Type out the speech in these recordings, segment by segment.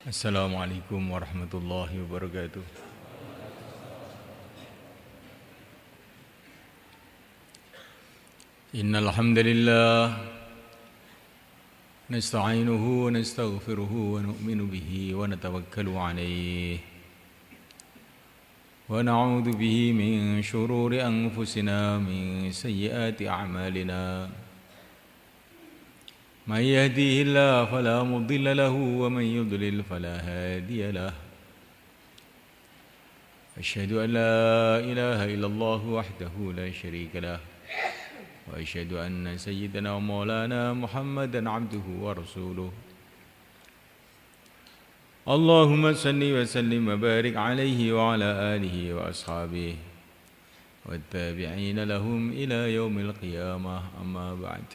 Assalamualaikum warahmatullahi wabarakatuh. Innal hamdalillah nasta'inuhu wa nastaghfiruhu wa nu'minu bihi wa natawakkalu 'alaihi wa na'udzu bihi min shururi anfusina min sayyiati a'malina. من يهديه الله فلا مضل له ومن يضلل فلا هادي له أشهد أن لا إله إلا الله وحده لا شريك له وأشهد أن سيدنا ومولانا محمدا عبده ورسوله اللهم صل وسلم وبارك عليه وعلى آله وأصحابه والتابعين لهم إلى يوم القيامة أما بعد.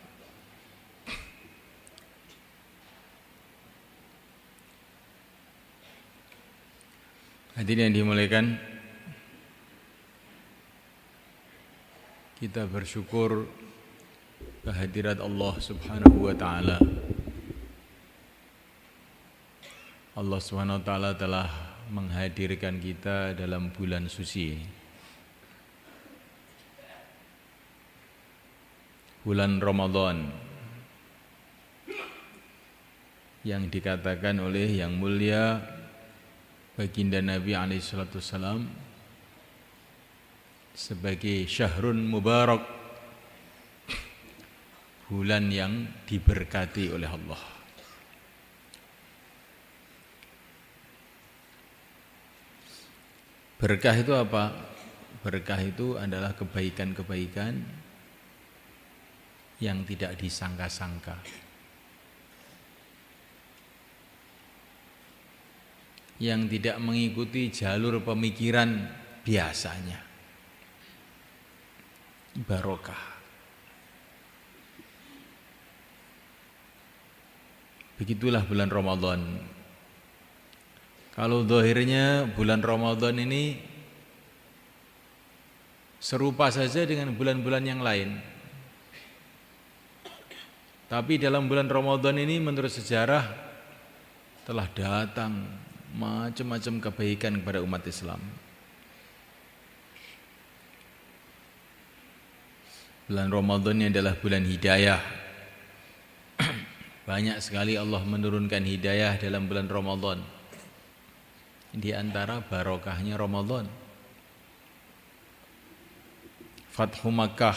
Hadirin yang dimuliakan, kita bersyukur kehadirat Allah Subhanahu wa taala. Allah Subhanahu wa taala telah menghadirkan kita dalam bulan suci, bulan Ramadan, yang dikatakan oleh yang mulia baginda Nabi SAW sebagai syahrun mubarak, bulan yang diberkati oleh Allah. Berkah itu apa? Berkah itu adalah kebaikan-kebaikan yang tidak disangka-sangka, yang tidak mengikuti jalur pemikiran biasanya. Barokah. Begitulah bulan Ramadan. Kalau zahirnya bulan Ramadan ini serupa saja dengan bulan-bulan yang lain, tapi dalam bulan Ramadan ini menurut sejarah telah datang macam-macam kebaikan kepada umat Islam. Bulan Ramadan ini adalah bulan hidayah. Banyak sekali Allah menurunkan hidayah dalam bulan Ramadan. Di antara barokahnya Ramadan, Fathu Makkah,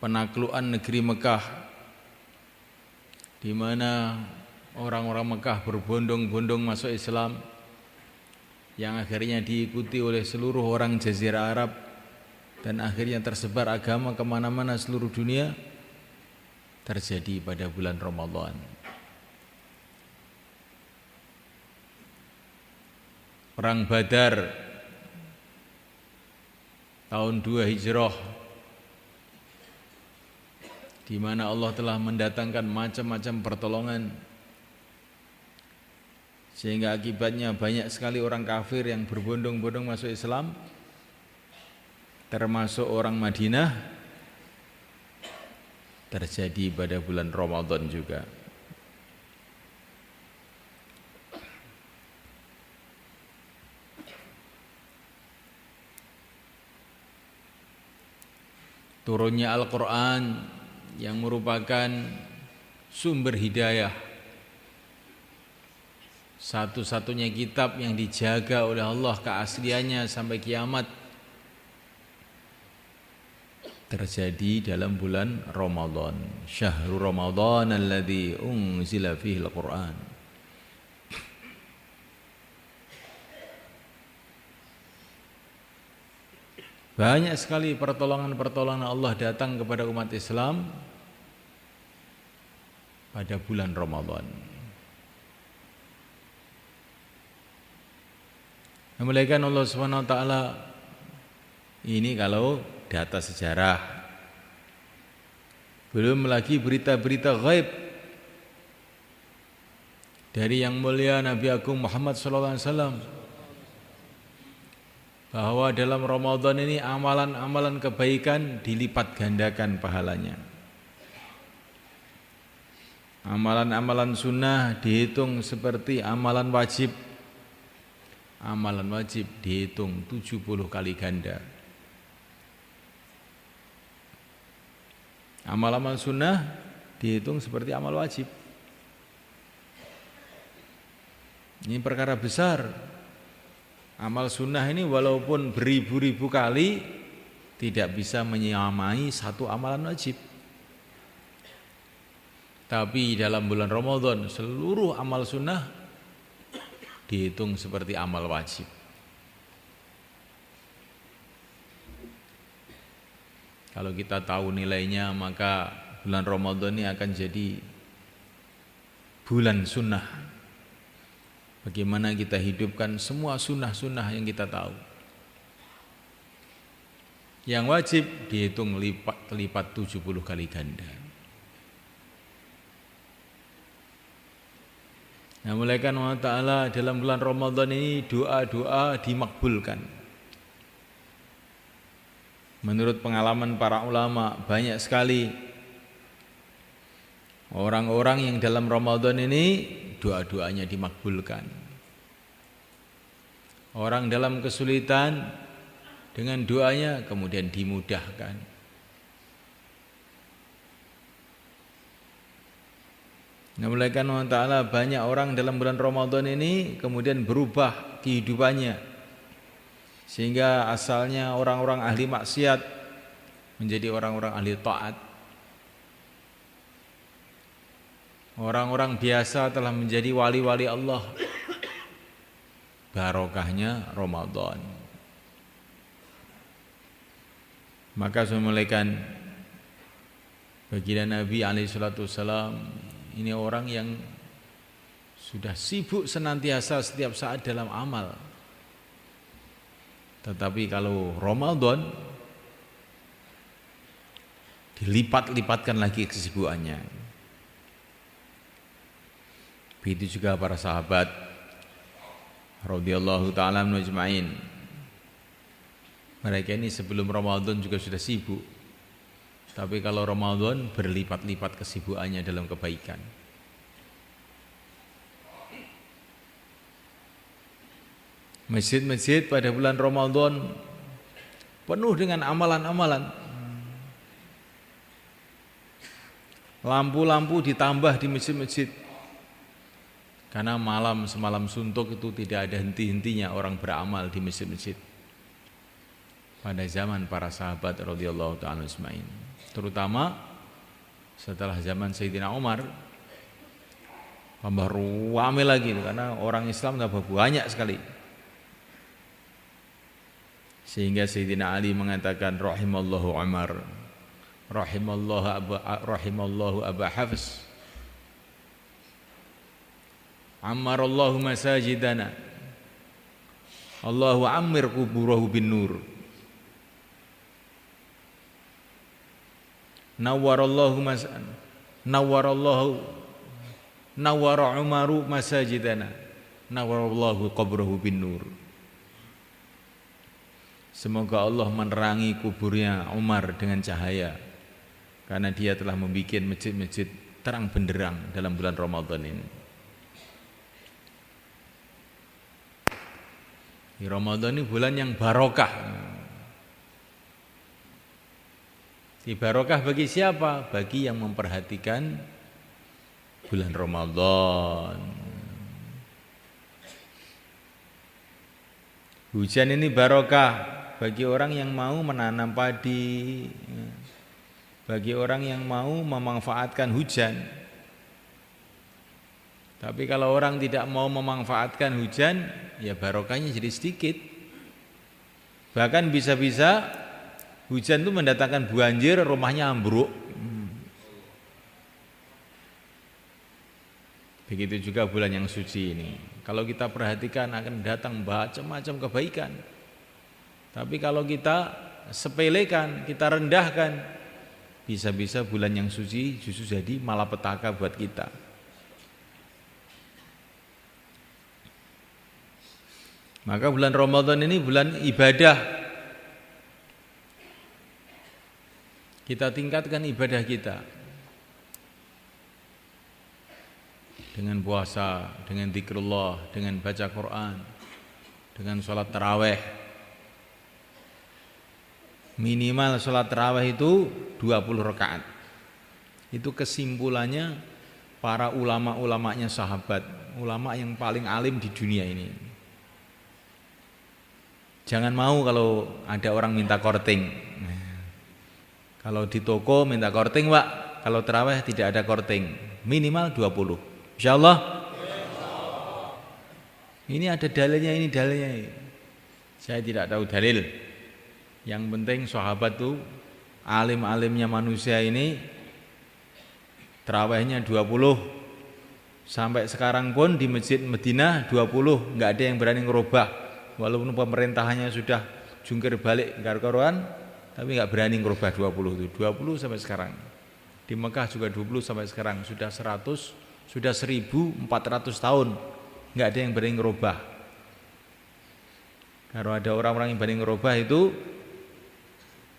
penaklukan negeri Mekah, di mana orang-orang Mekah berbondong-bondong masuk Islam, yang akhirnya diikuti oleh seluruh orang Jazirah Arab, dan akhirnya tersebar agama kemana-mana seluruh dunia, terjadi pada bulan Ramadan. Perang Badar tahun 2 Hijrah, di mana Allah telah mendatangkan macam-macam pertolongan, sehingga akibatnya banyak sekali orang kafir yang berbondong-bondong masuk Islam, termasuk orang Madinah, terjadi pada bulan Ramadan juga. Turunnya Al-Quran yang merupakan sumber hidayah, satu-satunya kitab yang dijaga oleh Allah keasliannya sampai kiamat, terjadi dalam bulan Ramadan. Syahrul Ramadan alladzi unzila fihi al-Quran. Banyak sekali pertolongan-pertolongan Allah datang kepada umat Islam pada bulan Ramadan. Memuliakan Allah Subhanahu wa taala, ini kalau data sejarah. Belum lagi berita-berita gaib dari yang mulia Nabi Agung Muhammad SAW, bahwa dalam Ramadan ini amalan-amalan kebaikan dilipat gandakan pahalanya. Amalan-amalan sunnah dihitung seperti amalan wajib. Amalan wajib dihitung 70 kali ganda. Amal-amal sunnah dihitung seperti amal wajib. Ini perkara besar. Amal sunnah ini walaupun beribu-ribu kali tidak bisa menyamai satu amalan wajib. Tapi dalam bulan Ramadan seluruh amal sunnah dihitung seperti amal wajib. Kalau kita tahu nilainya, maka bulan Ramadan ini akan jadi bulan sunnah. Bagaimana kita hidupkan semua sunnah-sunnah yang kita tahu. Yang wajib dihitung lipat 70 kali ganda. Nah, mulaikan Allah Ta'ala dalam bulan Ramadan ini doa-doa dimakbulkan. Menurut pengalaman para ulama, banyak sekali orang-orang yang dalam Ramadan ini doa-doanya dimakbulkan. Orang dalam kesulitan dengan doanya kemudian dimudahkan. Nah, mulaikan Allah Ta'ala banyak orang dalam bulan Ramadan ini kemudian berubah kehidupannya. Sehingga asalnya orang-orang ahli maksiat menjadi orang-orang ahli taat. Orang-orang biasa telah menjadi wali-wali Allah. Barokahnya Ramadan. Maka semulaikan baginda Nabi SAW ini orang yang sudah sibuk senantiasa setiap saat dalam amal. Tetapi kalau Ramadan dilipat-lipatkan lagi kesibukannya. Begitu juga para sahabat radhiyallahu ta'ala ajma'in. Mereka ini sebelum Ramadan juga sudah sibuk. Tapi kalau Ramadan berlipat-lipat kesibukannya dalam kebaikan. Masjid-masjid pada bulan Ramadan penuh dengan amalan-amalan. Lampu-lampu ditambah di masjid-masjid. Karena malam semalam suntuk itu tidak ada henti-hentinya orang beramal di masjid-masjid. Pada zaman para sahabat radhiyallahu ta'ala ajma'in. Terutama setelah zaman Sayyidina Umar, tambah ramai lagi karena orang Islam tambah banyak sekali. Sehingga Sayyidina Ali mengatakan rahimallahu Umar, rahimallahu Aba Hafs, ammarallahu masajidana, Allahu ammir kuburahu bin nur, nawwara Umaru masajidana, nawwarallahu qabrahu bin nur. Semoga Allah menerangi kuburnya Umar dengan cahaya, karena dia telah membuat masjid-masjid terang benderang dalam bulan Ramadan ini. Di Ramadan ini bulan yang barokah. Di barokah bagi siapa? Bagi yang memperhatikan bulan Ramadan. Hujan ini barokah bagi orang yang mau menanam padi, bagi orang yang mau memanfaatkan hujan. Tapi kalau orang tidak mau memanfaatkan hujan, ya barokahnya jadi sedikit. Bahkan bisa-bisa hujan itu mendatangkan banjir, rumahnya ambruk. Begitu juga bulan yang suci ini. Kalau kita perhatikan akan datang macam-macam kebaikan. Tapi kalau kita sepelekan, kita rendahkan, bisa-bisa bulan yang suci justru jadi malapetaka buat kita. Maka bulan Ramadan ini bulan ibadah. Kita tingkatkan ibadah kita. dengan puasa, dengan zikrullah, dengan baca Quran, dengan sholat taraweh. Minimal sholat taraweh itu 20 rakaat. Itu kesimpulannya para ulama-ulamanya sahabat, ulama yang paling alim di dunia ini. Jangan mau kalau ada orang minta korting. Kalau di toko minta korting, Pak, kalau taraweh tidak ada korting, minimal 20. Insyaallah. Ini ada dalilnya, ini dalilnya. Saya tidak tahu dalil. Yang penting sahabat tuh alim-alimnya manusia ini tarawehnya 20. Sampai sekarang pun di Masjid Madinah 20, enggak ada yang berani ngerubah. Walaupun pemerintahannya sudah jungkir balik karu-karuan, tapi enggak berani ngerubah 20 itu. 20 sampai sekarang. Di Mekah juga 20 sampai sekarang, sudah 100, sudah 1400 tahun. Enggak ada yang berani ngerubah. Kalau ada orang-orang yang berani ngerubah itu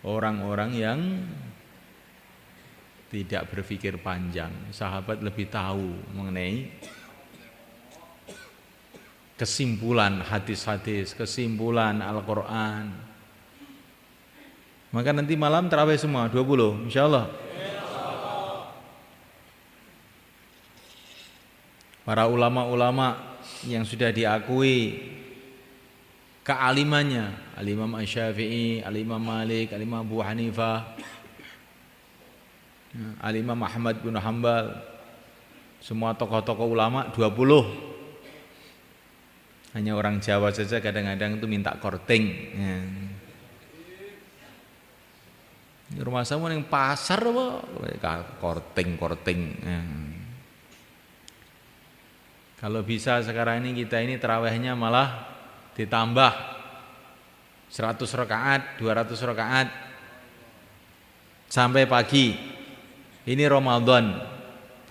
orang-orang yang tidak berpikir panjang. Sahabat lebih tahu mengenai kesimpulan hadis-hadis, kesimpulan Al-Quran. Maka nanti malam tarawih semua 20, insyaallah. Para ulama-ulama yang sudah diakui kealimannya, Al-Imam Asy-Syafi'i, Al-Imam Malik, Al-Imam Abu Hanifah, Al-Imam Ahmad bin Hanbal, semua tokoh-tokoh ulama 20. Hanya orang Jawa saja kadang-kadang itu minta korting. Di rumah saya yang pasar apa? Korting. Kalau bisa sekarang ini kita ini tarawihnya malah ditambah 100 rakaat, 200 rakaat sampai pagi. Ini Ramadan,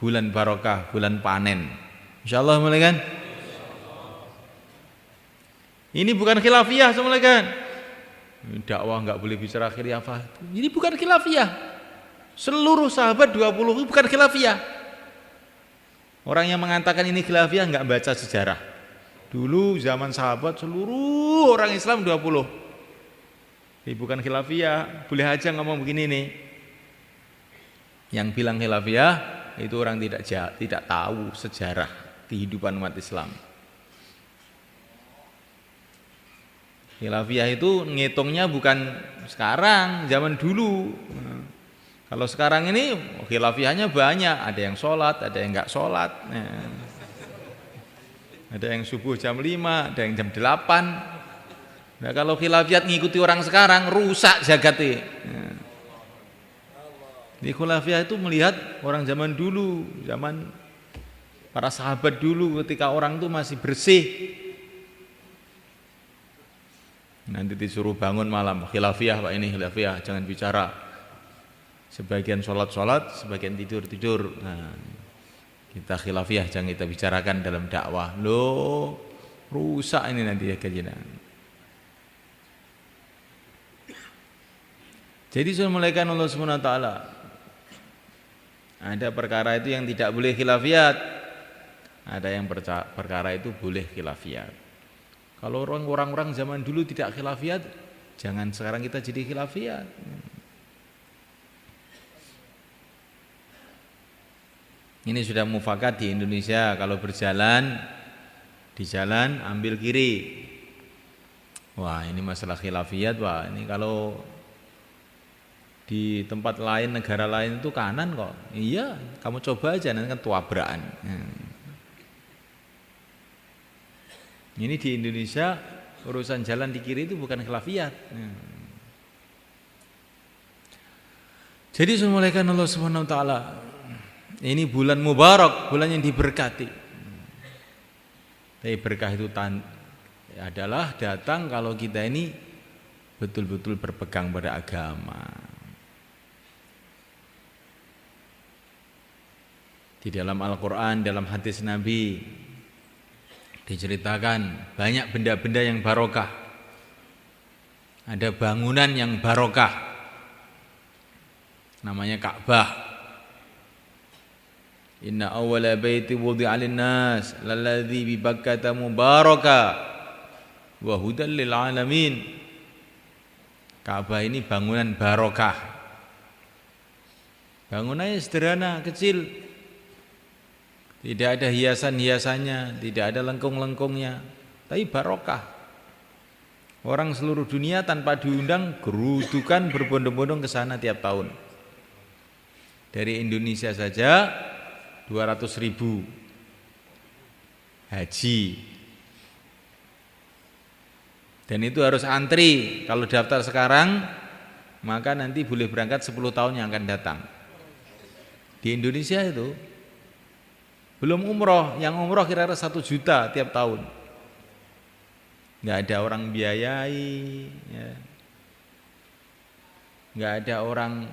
bulan barokah, bulan panen. Insyaallah mulai kan? Ini bukan khilafiyah semula kan? Dakwah enggak boleh bicara khilafah. Ini bukan khilafiyah. Seluruh sahabat 20 itu bukan khilafiyah. Orang yang mengatakan ini khilafiyah enggak baca sejarah. Dulu zaman sahabat seluruh orang Islam 20. Ini bukan khilafiyah. Boleh aja ngomong begini nih. Yang bilang khilafiyah itu orang tidak tahu sejarah kehidupan umat Islam. Khilafiyah itu ngitungnya bukan sekarang, zaman dulu. Kalau sekarang ini khilafiyahnya banyak, ada yang sholat, ada yang enggak sholat. Ada yang subuh jam 5, ada yang jam 8. Nah, kalau khilafiyat ngikuti orang sekarang rusak jagatnya. Di khilafiyah itu melihat orang zaman dulu, zaman para sahabat dulu ketika orang itu masih bersih. Nanti disuruh bangun malam, khilafiyah Pak, ini khilafiyah, jangan bicara. Sebagian sholat, sebagian tidur. Nah, kita khilafiyah jangan kita bicarakan dalam dakwah. Loh, rusak ini nanti ya kajian. Jadi sudah mulaikan Allah Subhanahu wa taala. Ada perkara itu yang tidak boleh khilafiyat. Ada yang perkara itu boleh khilafiyat. Kalau orang-orang zaman dulu tidak khilafiyat, jangan sekarang kita jadi khilafiyat. Ini sudah mufakat di Indonesia, kalau berjalan di jalan ambil kiri. Wah, ini masalah khilafiyat, wah ini kalau di tempat lain, negara lain itu kanan kok. Iya, kamu coba aja nanti kan tuabrakan. Ini di Indonesia urusan jalan di kiri itu bukan khilafiyat. Jadi semulaikan Allah Subhanahu wa taala. Ini bulan mubarak, bulan yang diberkati. Tapi berkah itu adalah datang kalau kita ini betul-betul berpegang pada agama. Di dalam Al-Quran, dalam hadis Nabi diceritakan banyak benda-benda yang barokah. Ada bangunan yang barokah, namanya Ka'bah. Inna awwala baiti wudi'a lin-nas lalladzi bi Bakkata mubaraka wa hudan lil alamin. Ka'bah ini bangunan barokah. Bangunannya sederhana, kecil. Tidak ada hiasan-hiasannya, tidak ada lengkung-lengkungnya, tapi barokah. Orang seluruh dunia tanpa diundang gerudukan berbondong-bondong ke sana tiap tahun. Dari Indonesia saja 200.000 haji. Dan itu harus antri. Kalau daftar sekarang, maka nanti boleh berangkat 10 tahun yang akan datang. Di Indonesia itu belum umroh, yang umroh kira-kira 1 juta tiap tahun. Nggak ada orang biayai, ya. Nggak ada orang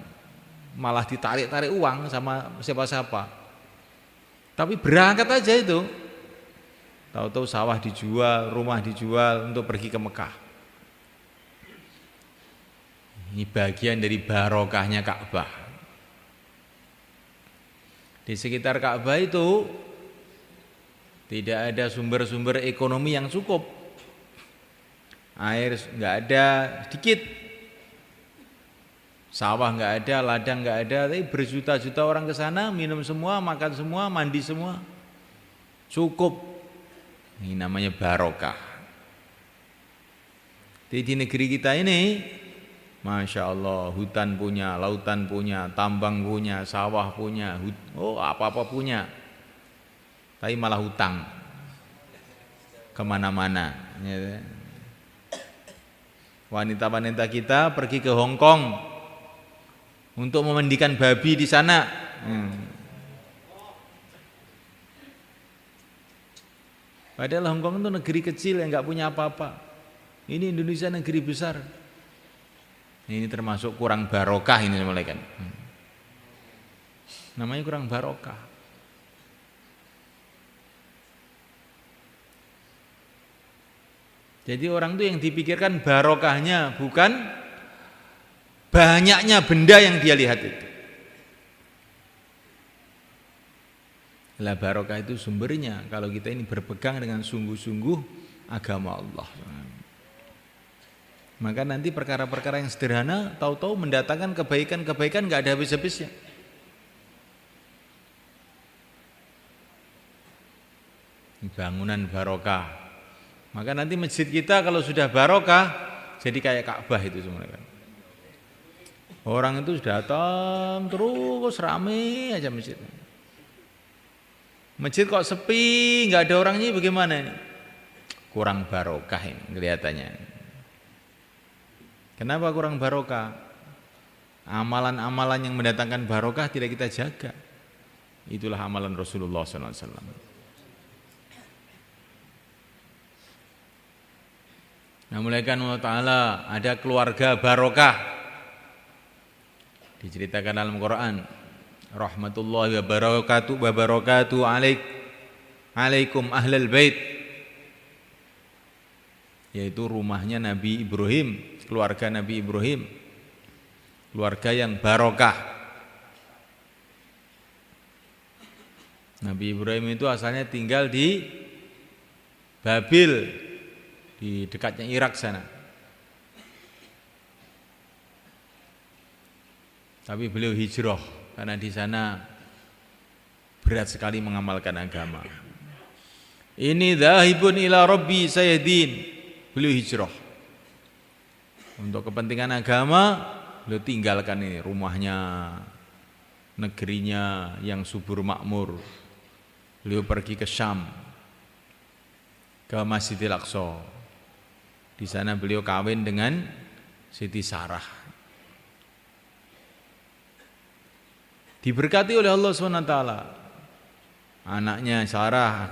malah ditarik-tarik uang sama siapa-siapa. Tapi berangkat aja itu. Tahu-tahu sawah dijual, rumah dijual untuk pergi ke Mekah. Ini bagian dari barokahnya Ka'bah. Di sekitar Ka'bah itu tidak ada sumber-sumber ekonomi yang cukup. Air nggak ada, sedikit. Sawah nggak ada, ladang nggak ada, tapi berjuta-juta orang ke sana, minum semua, makan semua, mandi semua. Cukup. Ini namanya barokah. Di negeri kita ini, Masya Allah, hutan punya, lautan punya, tambang punya, sawah punya, apa-apa punya. Tapi malah hutang kemana-mana. Wanita-wanita kita pergi ke Hong Kong untuk memandikan babi di sana. Padahal Hong Kong itu negeri kecil yang nggak punya apa-apa. Ini Indonesia negeri besar. Ini termasuk kurang barokah ini mulai kan. Namanya kurang barokah. Jadi orang itu yang dipikirkan barokahnya bukan banyaknya benda yang dia lihat itu. Lah barokah itu sumbernya kalau kita ini berpegang dengan sungguh-sungguh agama Allah. Maka nanti perkara-perkara yang sederhana tahu-tahu mendatangkan kebaikan-kebaikan enggak ada habis-habisnya. Bangunan barokah. Maka nanti masjid kita kalau sudah barokah jadi kayak Ka'bah itu semuanya. Orang itu sudah datang terus rame aja masjid. Masjid kok sepi, nggak ada orangnya bagaimana ini? Kurang barokah ini kelihatannya. Kenapa kurang barokah? Amalan-amalan yang mendatangkan barokah tidak kita jaga. Itulah amalan Rasulullah SAW. Nah, mulaikan Allah Ta'ala ada keluarga barokah. Diceritakan dalam Quran. Rahmatullahi wa barakatuh alaikum ahlal bait, yaitu rumahnya Nabi Ibrahim, keluarga Nabi Ibrahim, keluarga yang barokah. Nabi Ibrahim itu asalnya tinggal di Babil, di dekatnya Irak sana. Tapi beliau hijrah karena di sana berat sekali mengamalkan agama. Ini dzahibun ila rabbi sayyidin. Beliau hijrah. Untuk kepentingan agama, beliau tinggalkan ini rumahnya, negerinya yang subur makmur. Beliau pergi ke Syam, ke Masjidil Aqsa. Di sana beliau kawin dengan Siti Sarah. Diberkati oleh Allah SWT. Anaknya Sarah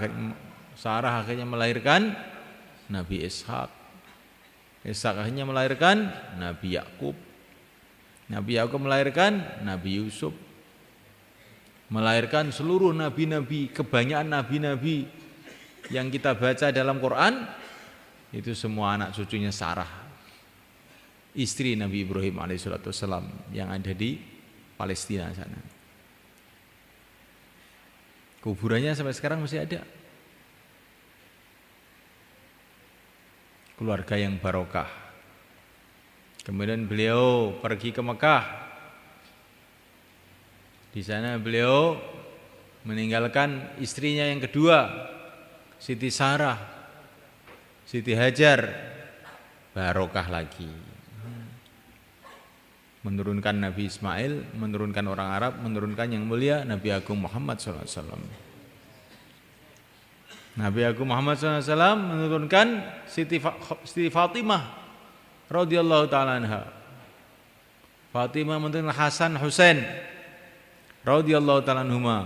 akhirnya melahirkan Nabi Ishak. Ishak akhirnya melahirkan Nabi Yakub. Nabi Yakub melahirkan Nabi Yusuf. Melahirkan seluruh nabi-nabi, kebanyakan nabi-nabi yang kita baca dalam Quran itu semua anak cucunya Sarah, istri Nabi Ibrahim alaihissalam yang ada di Palestina sana. Kuburannya sampai sekarang masih ada. Keluarga yang barokah. Kemudian beliau pergi ke Mekah. Di sana beliau meninggalkan istrinya yang kedua, Siti Sarah, Siti Hajar, barokah lagi. Menurunkan Nabi Ismail, menurunkan orang Arab, menurunkan yang mulia Nabi Agung Muhammad SAW. Nabi Agung Muhammad SAW menurunkan Siti Fatimah radhiyallahu ta'ala anha. Fatimah menurunkan Hasan Husain radhiyallahu ta'ala anhuma.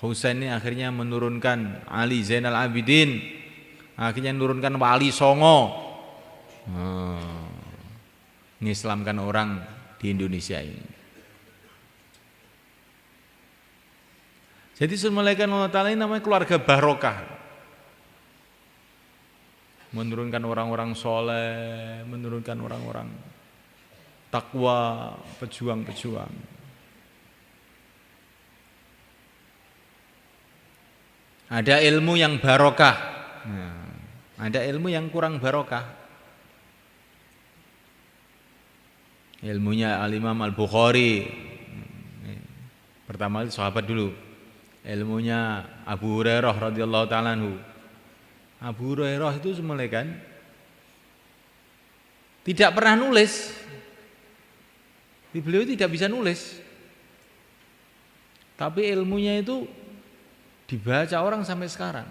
Husain ini akhirnya menurunkan Ali Zainal Abidin, akhirnya menurunkan Wali Songo. Mengislamkan orang di Indonesia ini. Jadi semulaikan Allah Ta'ala ini namanya keluarga barokah. Menurunkan orang-orang soleh, menurunkan orang-orang takwa, pejuang-pejuang. Ada ilmu yang barokah, ada ilmu yang kurang barokah. Ilmunya Al-Imam Al-Bukhari, pertama itu sahabat dulu. Ilmunya Abu Hurairah radhiyallahu ta'ala anhu. Abu Hurairah itu semulai kan tidak pernah nulis. Beliau tidak bisa nulis. Tapi ilmunya itu dibaca orang sampai sekarang.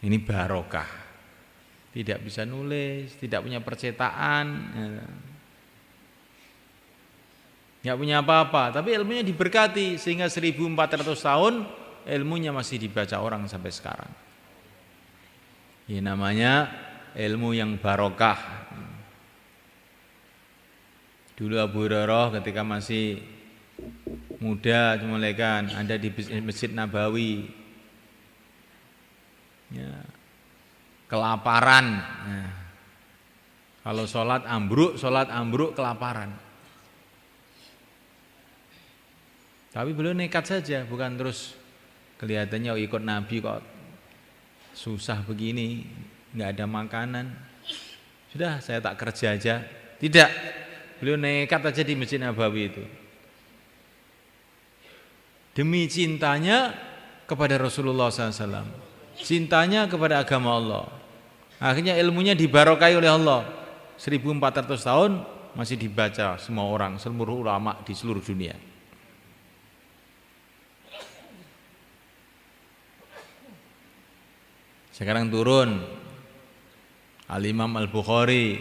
Ini barokah. Tidak bisa nulis, tidak punya percetakan, nggak punya apa-apa, tapi ilmunya diberkati sehingga 1400 tahun ilmunya masih dibaca orang sampai sekarang. Ini namanya ilmu yang barokah. Dulu Abu Hurairah ketika masih muda mulaikan ada di Masjid Nabawi, ya, kelaparan. Kalau sholat ambruk kelaparan. Tapi beliau nekat saja, bukan terus kelihatannya ikut Nabi kok susah begini, nggak ada makanan. Sudah saya tak kerja aja. Tidak, beliau nekat aja di Masjid Nabawi itu. Demi cintanya kepada Rasulullah SAW, cintanya kepada agama Allah. Akhirnya ilmunya dibarokai oleh Allah. 1400 tahun masih dibaca semua orang, seluruh ulama di seluruh dunia. Sekarang turun Al-Imam Al-Bukhari,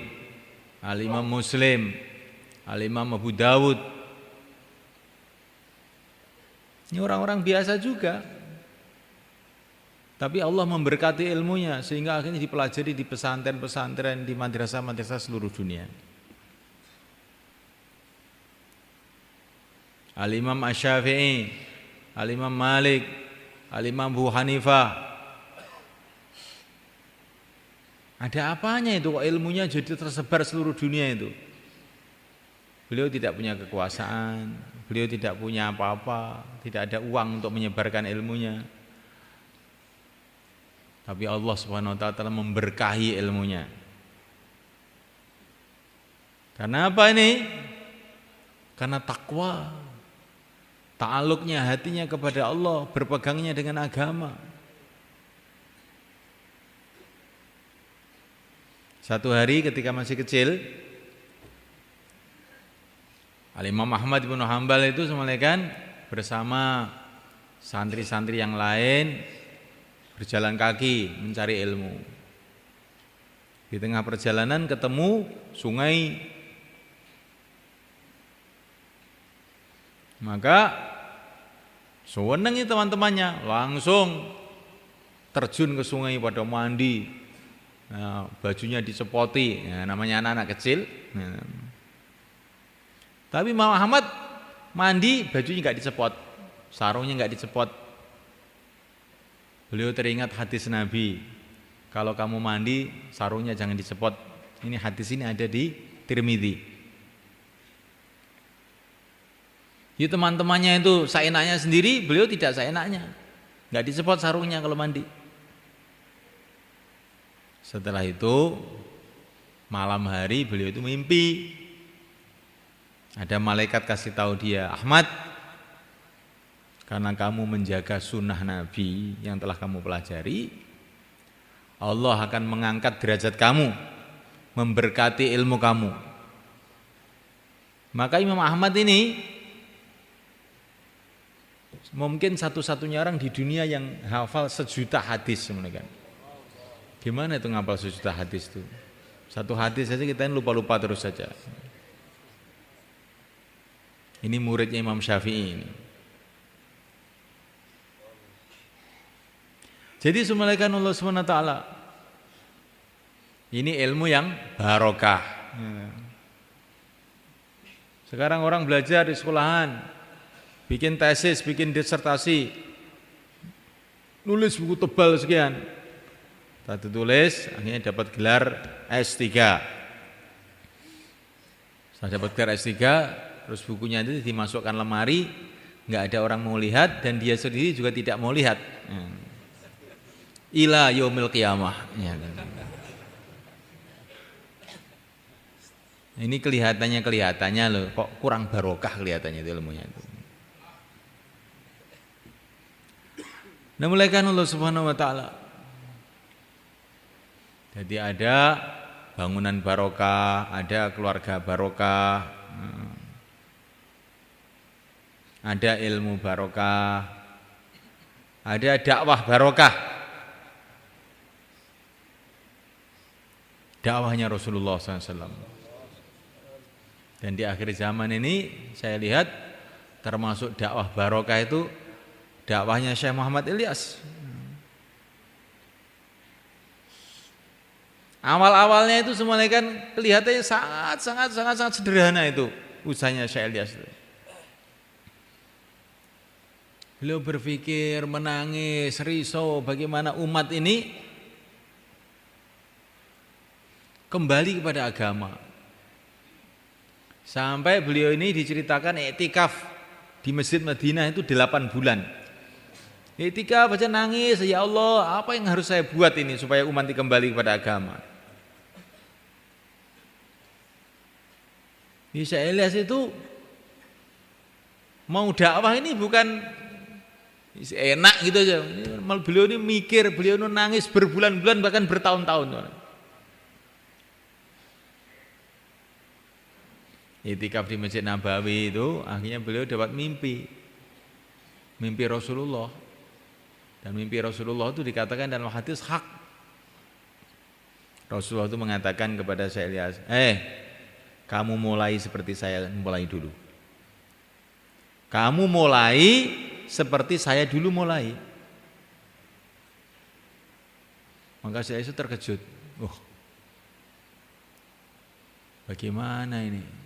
Al-Imam Muslim, Al-Imam Abu Dawud. Ini orang-orang biasa juga. Tapi Allah memberkati ilmunya sehingga akhirnya dipelajari di pesantren-pesantren, di madrasah-madrasah seluruh dunia. Al-Imam Asy-Syafi'i, Al-Imam Malik, Al-Imam Abu Hanifah. Ada apanya itu kok ilmunya jadi tersebar seluruh dunia itu? Beliau tidak punya kekuasaan, beliau tidak punya apa-apa, tidak ada uang untuk menyebarkan ilmunya. Tapi Allah Subhanahu wa ta'ala telah memberkahi ilmunya. Karena apa ini? Karena takwa. Ta'aluknya hatinya kepada Allah, berpegangnya dengan agama. Satu hari ketika masih kecil, Al-Imam Ahmad bin Hanbal itu semalekan bersama santri-santri yang lain berjalan kaki mencari ilmu. Di tengah perjalanan ketemu sungai. Maka seneng teman-temannya langsung terjun ke sungai pada mandi. Nah, bajunya dicepoti, ya, namanya anak-anak kecil. Nah. Tapi Imam Ahmad mandi bajunya nggak dicepot, sarungnya nggak dicepot. Beliau teringat hadis Nabi, kalau kamu mandi sarungnya jangan dicepot. Ini hadis ini ada di Tirmidzi. Ya teman-temannya itu seenaknya sendiri, beliau tidak seenaknya. Enggak disemprot sarungnya kalau mandi. Setelah itu malam hari beliau itu mimpi. Ada malaikat kasih tahu dia, Ahmad, karena kamu menjaga sunnah Nabi yang telah kamu pelajari, Allah akan mengangkat derajat kamu, memberkati ilmu kamu. Maka Imam Ahmad ini mungkin satu-satunya orang di dunia yang hafal 1.000.000 hadis. Gimana itu ngapal 1.000.000 hadis itu? Satu hadis saja kita lupa-lupa terus saja. Ini muridnya Imam Syafi'i ini. Jadi semalakan Allah SWT, ini ilmu yang barokah. Sekarang orang belajar di sekolahan, bikin tesis, bikin disertasi, nulis buku tebal sekian, tak ditulis, akhirnya dapat gelar S3. Setelah dapat gelar S3, terus bukunya itu dimasukkan lemari, nggak ada orang mau lihat dan dia sendiri juga tidak mau lihat. Ila yaumil qiyamah. Ini kelihatannya loh, kok kurang barokah kelihatannya itu ilmunya itu. Nah, mulaikan Allah Subhanahu wa taala. Jadi ada bangunan barokah, ada keluarga barokah, ada ilmu barokah, ada dakwah barokah. Dakwahnya Rasulullah SAW. Dan di akhir zaman ini saya lihat termasuk dakwah barokah itu dakwahnya Syekh Muhammad Ilyas. Awal-awalnya itu semuanya kan kelihatannya sangat sederhana itu usahanya Syekh Ilyas itu. Beliau berpikir, menangis, risau bagaimana umat ini kembali kepada agama. Sampai beliau ini diceritakan iktikaf di Masjid Madinah itu 8 bulan. Iktikaf baca nangis, ya Allah, apa yang harus saya buat ini supaya umat ini kembali kepada agama. Syekh Ilyas itu mau dakwah ini bukan enak gitu aja. Beliau ini mikir, beliau ini nangis berbulan-bulan bahkan bertahun-tahun. Iktikaf di Masjid Nabawi itu akhirnya beliau dapat mimpi Rasulullah, dan mimpi Rasulullah itu dikatakan dalam hadis hak. Rasulullah itu mengatakan kepada Syekh Ilyas, kamu mulai seperti saya mulai dulu. Kamu mulai seperti saya dulu mulai. Maka saya itu terkejut. Bagaimana ini?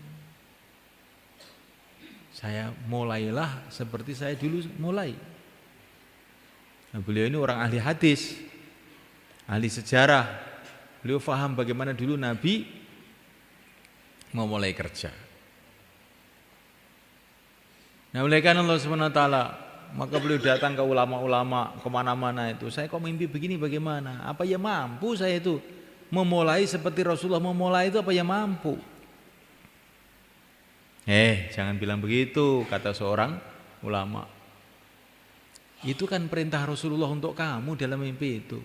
Saya mulailah seperti saya dulu mulai. Nah, beliau ini orang ahli hadis, ahli sejarah. Beliau faham bagaimana dulu Nabi mau mulai kerja. Nah, oleh karena Allah SWT, maka beliau datang ke ulama-ulama kemana-mana itu. Saya kok mimpi begini bagaimana? Apa ya mampu saya itu memulai seperti Rasulullah memulai itu, apa ya mampu? Jangan bilang begitu, kata seorang ulama. Itu kan perintah Rasulullah untuk kamu dalam mimpi itu.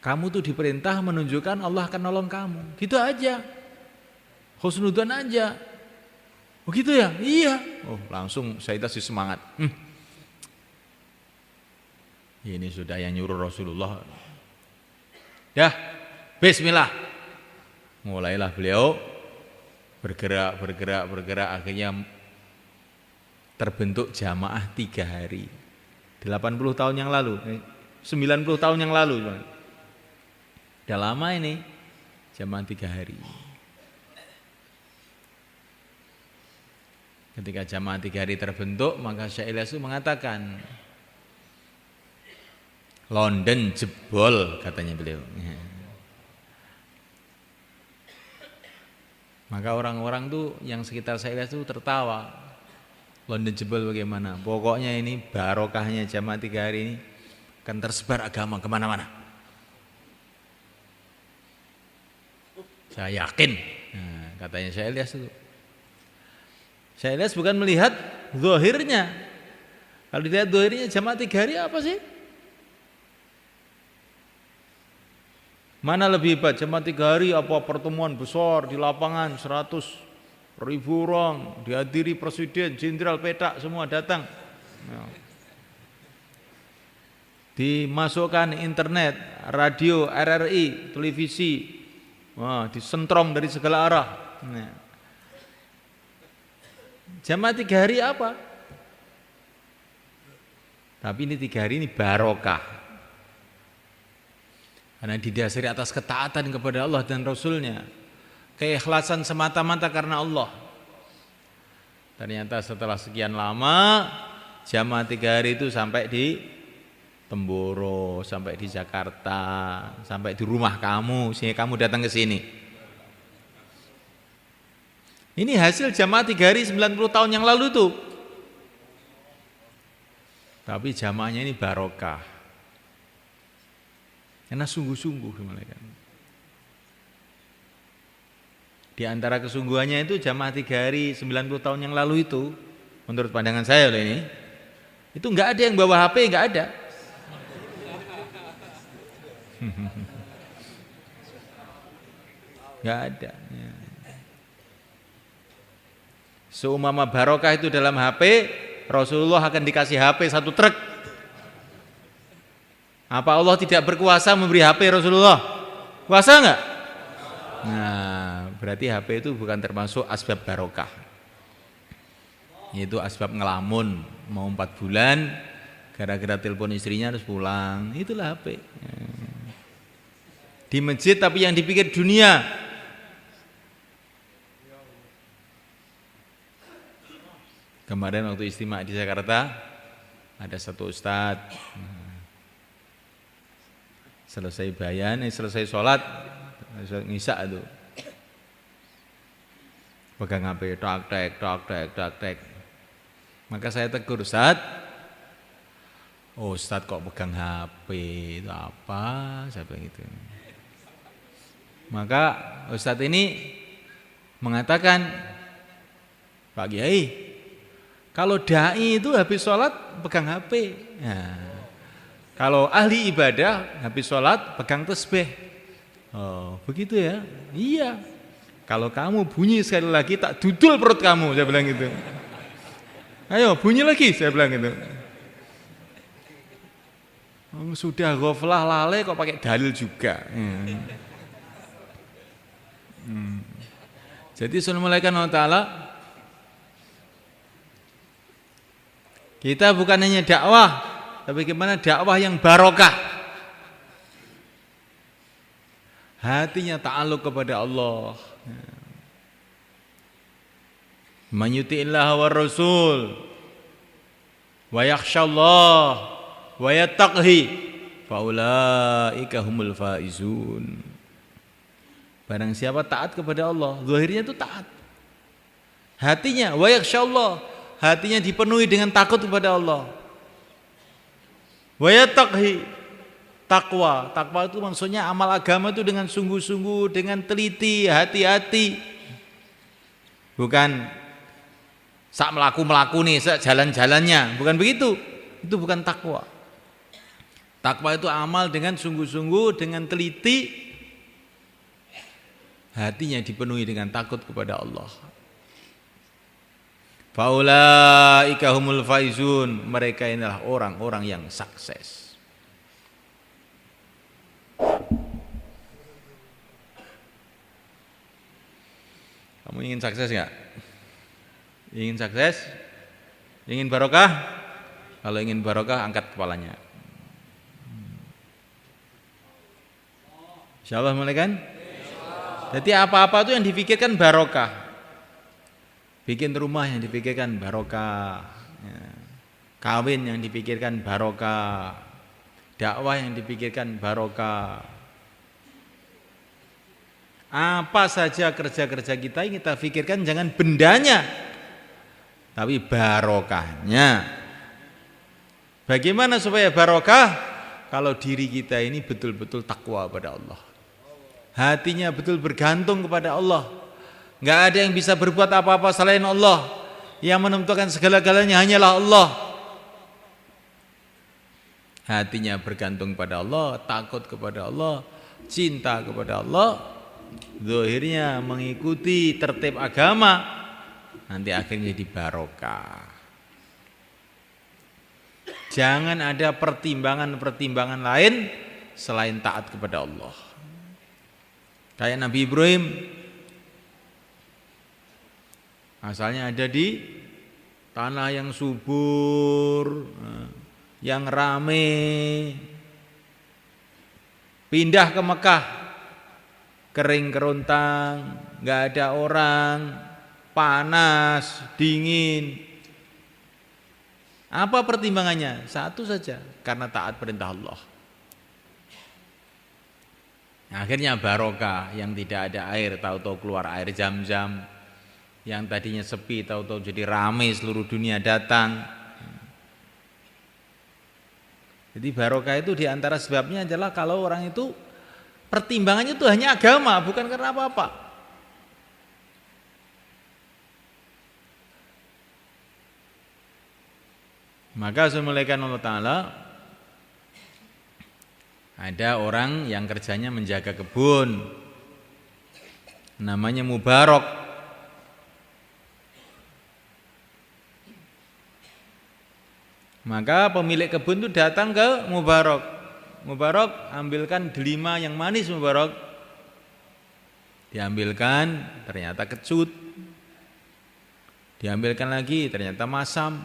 Kamu tuh diperintah menunjukkan Allah akan nolong kamu. Gitu aja. Husnudzon aja. Oh gitu ya? Iya. Langsung saya kasih semangat. Ini sudah yang nyuruh Rasulullah. Ya, bismillah. Mulailah beliau bergerak, akhirnya terbentuk jamaah 3 hari. 80 tahun yang lalu, 90 tahun yang lalu. Udah lama ini, jamaah 3 hari. Ketika jamaah 3 hari terbentuk, maka Syekh Ilyas itu mengatakan, London jebol, katanya beliau. Maka orang-orang tuh yang sekitar saya lihat tuh tertawa. London Jebel bagaimana? Pokoknya ini barokahnya jamaah 3 hari ini akan tersebar agama kemana-mana. Saya yakin. Nah, katanya saya lihat itu. Saya lihat bukan melihat zahirnya. Kalau dilihat zahirnya jamaah 3 hari apa sih? Mana lebih hebat, jamaah 3 hari apa pertemuan besar di lapangan 100.000 orang, dihadiri presiden, jenderal, petak, semua datang. Ya. Dimasukkan internet, radio, RRI, televisi, wah, disentrong dari segala arah. Nah. Jamaah 3 hari apa? Tapi ini 3 hari ini barokah. Karena didasari atas ketaatan kepada Allah dan Rasulnya, keikhlasan semata-mata karena Allah. Ternyata setelah sekian lama jamaah 3 hari itu sampai di Temboro, sampai di Jakarta, sampai di rumah kamu, sehingga kamu datang ke sini. Ini hasil jamaah 3 hari 90 tahun yang lalu tuh. Tapi jamaahnya ini barokah. Karena sungguh-sungguh malaikat. Di antara kesungguhannya itu jamaah 3 hari 90 tahun yang lalu itu, menurut pandangan saya loh ini, itu nggak ada yang bawa HP, nggak ada. Nggak ada. Seumpama barokah itu dalam HP, Rasulullah akan dikasih HP 1 truk. Apa Allah tidak berkuasa memberi HP Rasulullah? Kuasa enggak? Nah, berarti HP itu bukan termasuk asbab barokah. Yaitu asbab ngelamun, mau 4 bulan, gara-gara telepon istrinya harus pulang. Itulah HP. Di masjid tapi yang dipikir dunia. Kemarin waktu istimewa di Jakarta, ada satu ustadz, selesai bayan, selesai sholat, ngisak itu, pegang HP, tek. Maka saya tegur, Ustaz, oh Ustaz kok pegang HP, itu apa? Saya bilang gitu. Maka Ustaz ini mengatakan, Pak Kiai, kalau dai itu habis sholat pegang HP. Nah, kalau ahli ibadah habis sholat pegang tasbih. Oh, begitu ya? Iya. Kalau kamu bunyi sekali lagi tak dudul perut kamu, saya bilang gitu. Ayo bunyi lagi, saya bilang gitu. Oh, sudah ghaflah lalai kok pakai dalil juga. Jadi Assalamualaikum warahmatullahi wabarakatuh. Kita bukan hanya dakwah, tapi bagaimana dakwah yang barokah. Hatinya ta'alluq kepada Allah. Man yuti'illah wa rasul wa yakhshallah wa yattaqhi faulaika humul faizun. Barang siapa taat kepada Allah, zahirnya itu taat. Hatinya wa yakhshallah, hatinya dipenuhi dengan takut kepada Allah. Wa yattaqhi, takwa. Takwa itu maksudnya amal agama itu dengan sungguh-sungguh, dengan teliti, hati-hati. Bukan sak melaku nih, sak jalan-jalannya, bukan begitu. Itu bukan takwa. Takwa itu amal dengan sungguh-sungguh, dengan teliti, hatinya dipenuhi dengan takut kepada Allah. Faulaika humul faizun, mereka inilah orang-orang yang sukses. Kamu ingin sukses enggak? Ingin sukses? Ingin barokah? Kalau ingin barokah angkat kepalanya. Insyaallah mulai kan? Jadi apa-apa itu yang dipikirkan barokah. Bikin rumah yang dipikirkan barokah, kawin yang dipikirkan barokah, dakwah yang dipikirkan barokah. Apa saja kerja-kerja kita yang kita pikirkan jangan bendanya, tapi barokahnya. Bagaimana supaya barokah? Kalau diri kita ini betul-betul takwa pada Allah. Hatinya betul bergantung kepada Allah. Enggak ada yang bisa berbuat apa-apa selain Allah. Yang menentukan segala-galanya hanyalah Allah. Hatinya bergantung pada Allah, takut kepada Allah, cinta kepada Allah. Zahirnya mengikuti tertib agama, nanti akhirnya jadi barokah. Jangan ada pertimbangan-pertimbangan lain selain taat kepada Allah. Kayak Nabi Ibrahim, asalnya ada di tanah yang subur, yang rame, pindah ke Mekah, kering kerontang, nggak ada orang, panas, dingin. Apa pertimbangannya? Satu saja, karena taat perintah Allah. Akhirnya barokah, yang tidak ada air tahu-tahu keluar air Zam-Zam, yang tadinya sepi tahu-tahu jadi ramai, seluruh dunia datang. Jadi barokah itu diantara sebabnya adalah kalau orang itu pertimbangannya itu hanya agama, bukan karena apa-apa. Maka semulaikan Allah Ta'ala, ada orang yang kerjanya menjaga kebun, namanya Mubarak. Maka pemilik kebun itu datang ke Mubarak. Mubarak, ambilkan delima yang manis Mubarak. Diambilkan, ternyata kecut. Diambilkan lagi, ternyata masam.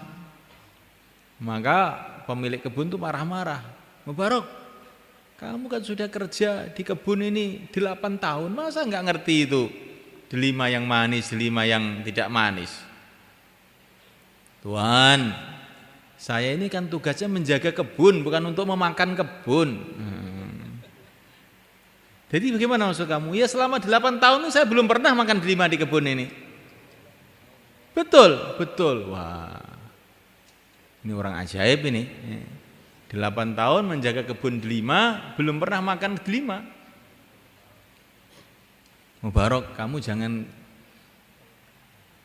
Maka pemilik kebun itu marah-marah. Mubarak, kamu kan sudah kerja di kebun ini 8 tahun, masa enggak ngerti itu delima yang manis, delima yang tidak manis? Tuhan, saya ini kan tugasnya menjaga kebun, bukan untuk memakan kebun. Jadi bagaimana maksud kamu? Ya selama 8 tahun ini saya belum pernah makan delima di kebun ini. Betul, betul. Wah, ini orang ajaib ini. 8 tahun menjaga kebun delima, belum pernah makan delima. Mubarak, kamu jangan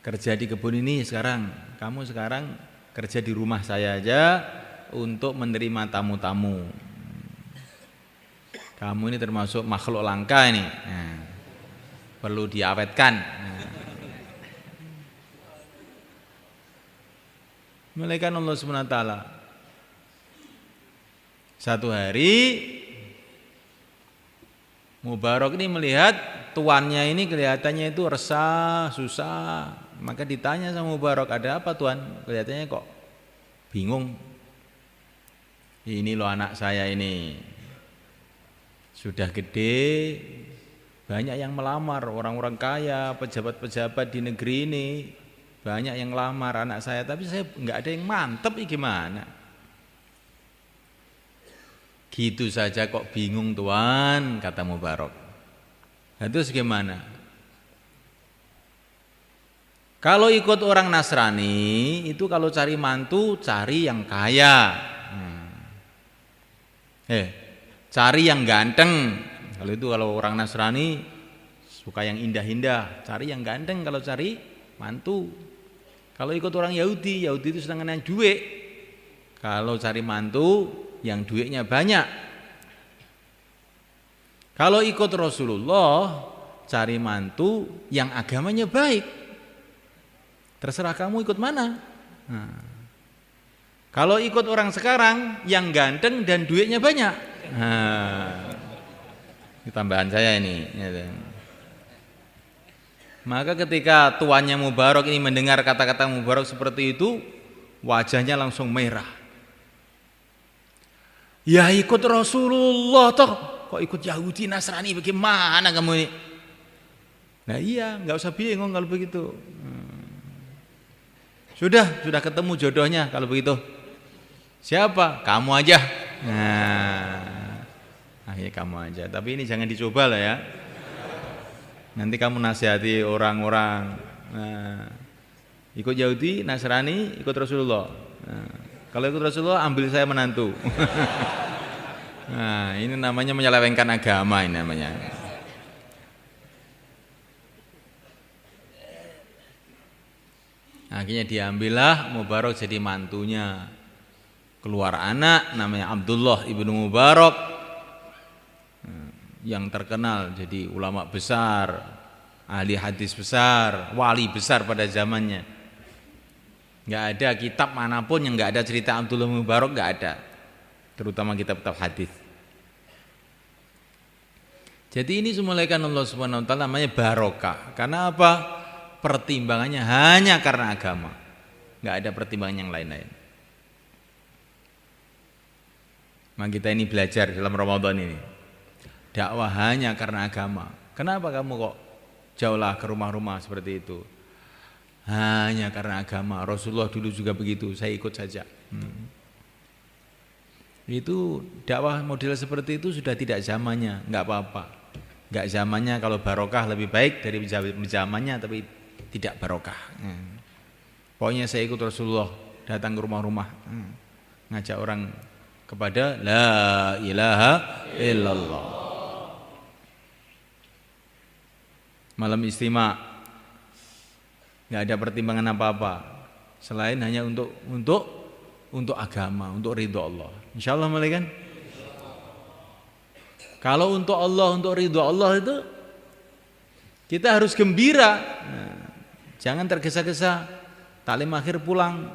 kerja di kebun ini sekarang. Kamu sekarang kerja di rumah saya aja untuk menerima tamu-tamu. Kamu ini termasuk makhluk langka ini. Perlu diawetkan. Malaikat Allah Subhanahu wa taala. Satu hari Mubarak ini melihat tuannya ini kelihatannya itu resah, susah. Maka ditanya sama Mubarak, ada apa tuan? Kelihatannya kok bingung. Ini loh anak saya ini sudah gede, banyak yang melamar, orang-orang kaya, pejabat-pejabat di negeri ini banyak yang lamar anak saya, tapi saya nggak ada yang mantep, gimana? Gitu saja kok bingung tuan, kata Mubarak. Nah, terus gimana? Kalau ikut orang Nasrani itu kalau cari mantu cari yang kaya, cari yang ganteng. Kalau itu kalau orang Nasrani suka yang indah-indah, cari yang ganteng kalau cari mantu. Kalau ikut orang Yahudi, Yahudi itu senang dengan duit. Kalau cari mantu yang duitnya banyak. Kalau ikut Rasulullah, cari mantu yang agamanya baik. Terserah kamu ikut mana. Nah, kalau ikut orang sekarang yang ganteng dan duitnya banyak. Nah, ini tambahan saya ini. Maka ketika tuannya Mubarak ini mendengar kata-kata Mubarak seperti itu, wajahnya langsung merah. Ya ikut Rasulullah toh, kok ikut Yahudi Nasrani, bagaimana kamu ini? Nah iya, nggak usah bingung kalau begitu. Sudah ketemu jodohnya kalau begitu. Siapa? Kamu aja. Nah, akhirnya kamu aja. Tapi ini jangan dicoba lah ya. Nanti kamu nasihati orang-orang. Nah, ikut Yahudi, Nasrani, ikut Rasulullah. Nah, kalau ikut Rasulullah, ambil saya menantu. Nah, ini namanya menyelewengkan agama ini namanya. Akhirnya diambillah Mubarak jadi mantunya. Keluar anak namanya Abdullah ibnu Mubarak, yang terkenal jadi ulama besar, ahli hadis besar, wali besar pada zamannya. Nggak ada kitab manapun yang nggak ada cerita Abdullah Mubarak, nggak ada, terutama kitab-kitab hadis. Jadi ini semulaikan Allah Subhanahu Wa Taala namanya barokah. Karena apa? Pertimbangannya hanya karena agama, nggak ada pertimbangan yang lain-lain. Maka kita ini belajar dalam Ramadan ini, dakwah hanya karena agama. Kenapa kamu kok jauhlah ke rumah-rumah seperti itu? Hanya karena agama. Rasulullah dulu juga begitu, saya ikut saja. Itu dakwah model seperti itu sudah tidak zamannya, nggak apa-apa. Nggak zamannya kalau barokah lebih baik dari zamannya tapi tidak barokah. Pokoknya saya ikut Rasulullah, datang ke rumah-rumah, ngajak orang kepada la ilaha illallah. Malam istimewa, nggak ada pertimbangan apa-apa selain hanya untuk agama, untuk ridho Allah. Insya Allah mulai kan? Kalau untuk Allah, untuk ridho Allah itu kita harus gembira. Jangan tergesa-gesa. Taklim akhir pulang.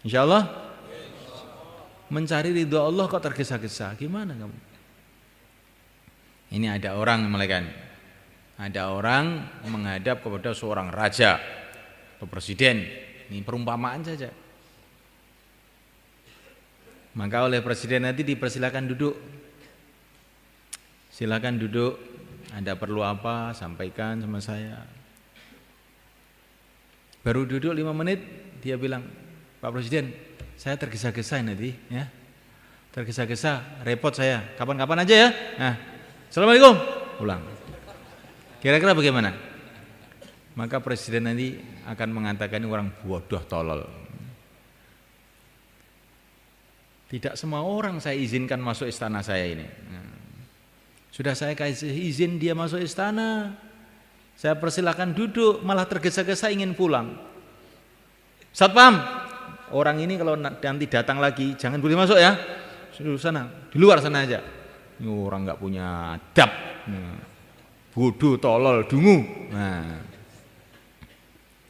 Insya Allah mencari ridho Allah kok tergesa-gesa. Gimana kamu? Ini ada orang mulaikan. Ada orang menghadap kepada seorang raja atau presiden. Ini perumpamaan saja. Maka oleh presiden nanti dipersilakan duduk. Silakan duduk. Anda perlu apa? Sampaikan sama saya. Baru duduk 5 menit, dia bilang, Pak Presiden, saya tergesa-gesa nanti, ya. Tergesa-gesa, repot saya. Kapan-kapan aja ya. Nah, Assalamualaikum. Pulang. Kira-kira bagaimana? Maka presiden nanti akan mengatakan orang bodoh tolol. Tidak semua orang saya izinkan masuk istana saya ini. Sudah saya kasih izin dia masuk istana, saya persilakan duduk, malah tergesa-gesa ingin pulang. Satpam, orang ini kalau nanti datang lagi jangan boleh masuk ya, di sana, di luar sana aja. Ini orang nggak punya adab, bodoh, tolol, dungu. Nah,